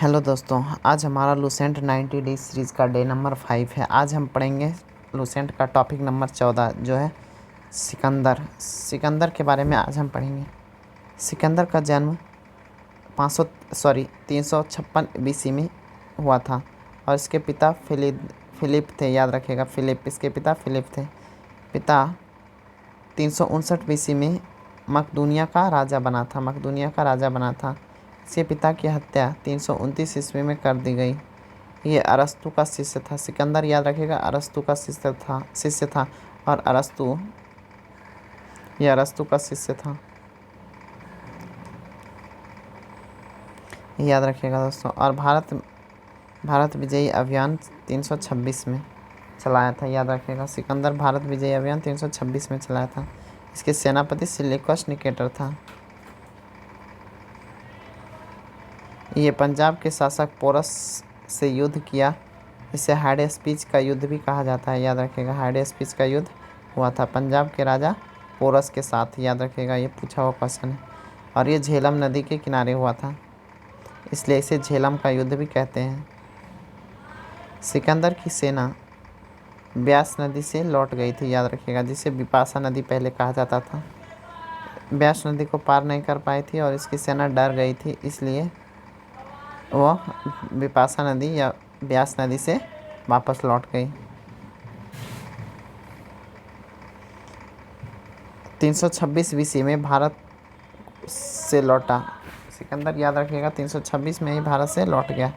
Hello दोस्तों, आज हमारा लूसेंट 90 डेज सीरीज़ का डे नंबर 5 है। आज हम पढ़ेंगे लूसेंट का टॉपिक नंबर 14 जो है सिकंदर के बारे में आज हम पढ़ेंगे। सिकंदर का जन्म 356 बीसी में हुआ था और इसके पिता फिलिप थे। याद रखिएगा, इसके पिता फिलिप थे। पिता 359 बीसी में मकदूनिया का राजा बना था। इसके पिता की हत्या 329 ईस्वी में कर दी गई। ये अरस्तु का शिष्य था। सिकंदर, याद रखिएगा, अरस्तु का शिष्य था और अरस्तु का शिष्य था। याद रखिएगा दोस्तों। और भारत विजयी अभियान 326 में चलाया था। याद रखिएगा, सिकंदर भारत विजयी अभियान 326 में चलाया था। इसके सेनापति सिलेकस निकेटर था। ये पंजाब के शासक पोरस से युद्ध किया। इसे हाइडे स्पीच का युद्ध भी कहा जाता है। याद रखिएगा, हाइडे स्पीच का युद्ध हुआ था पंजाब के राजा पोरस के साथ। याद रखिएगा, ये पूछा हुआ क्वेश्चन है। और ये झेलम नदी के किनारे हुआ था, इसलिए इसे झेलम का युद्ध भी कहते हैं। सिकंदर की सेना ब्यास नदी से लौट गई थी। याद रखिएगा, जिसे बिपाशा नदी पहले कहा जाता था। ब्यास नदी को पार नहीं कर पाई थी और इसकी सेना डर गई थी, इसलिए वह बिपाशा नदी या ब्यास नदी से वापस लौट गई। 326 बीसी में भारत से लौटा सिकंदर। याद रखिएगा, 326 में ही भारत से लौट गया।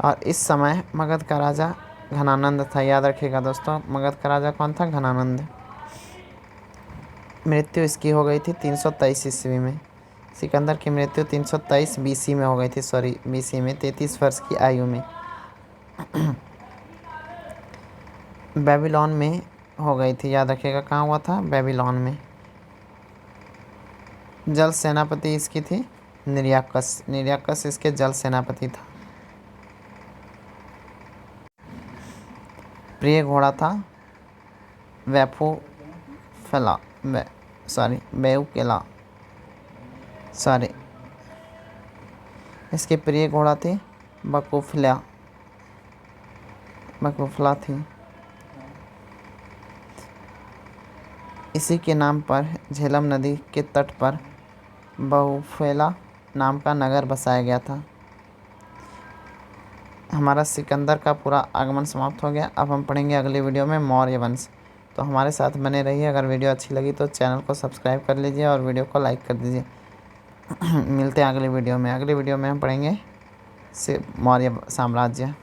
और इस समय मगध का राजा घनानंद था। याद रखिएगा दोस्तों, मगध का राजा कौन था? घनानंद। मृत्यु इसकी हो गई थी 323 ईस्वी में। सिकंदर की मृत्यु 323 बीसी में हो गई थी, बीसी में 33 वर्ष की आयु में बेबीलोन में हो गई थी। याद रखिएगा, कहाँ हुआ था? बेबीलोन में। जल सेनापति इसकी थी निर्याकस इसके जल सेनापति था। प्रिय घोड़ा था बेउकेला। इसके प्रिय घोड़ा थी बकुफला थी। इसी के नाम पर झेलम नदी के तट पर बहुफेला नाम का नगर बसाया गया था। हमारा सिकंदर का पूरा आगमन समाप्त हो गया। अब हम पढ़ेंगे अगली वीडियो में मौर्य वंश। तो हमारे साथ बने रहिए। अगर वीडियो अच्छी लगी तो चैनल को सब्सक्राइब कर लीजिए और वीडियो को लाइक कर दीजिए। मिलते हैं अगली वीडियो में। हम पढ़ेंगे मौर्य साम्राज्य।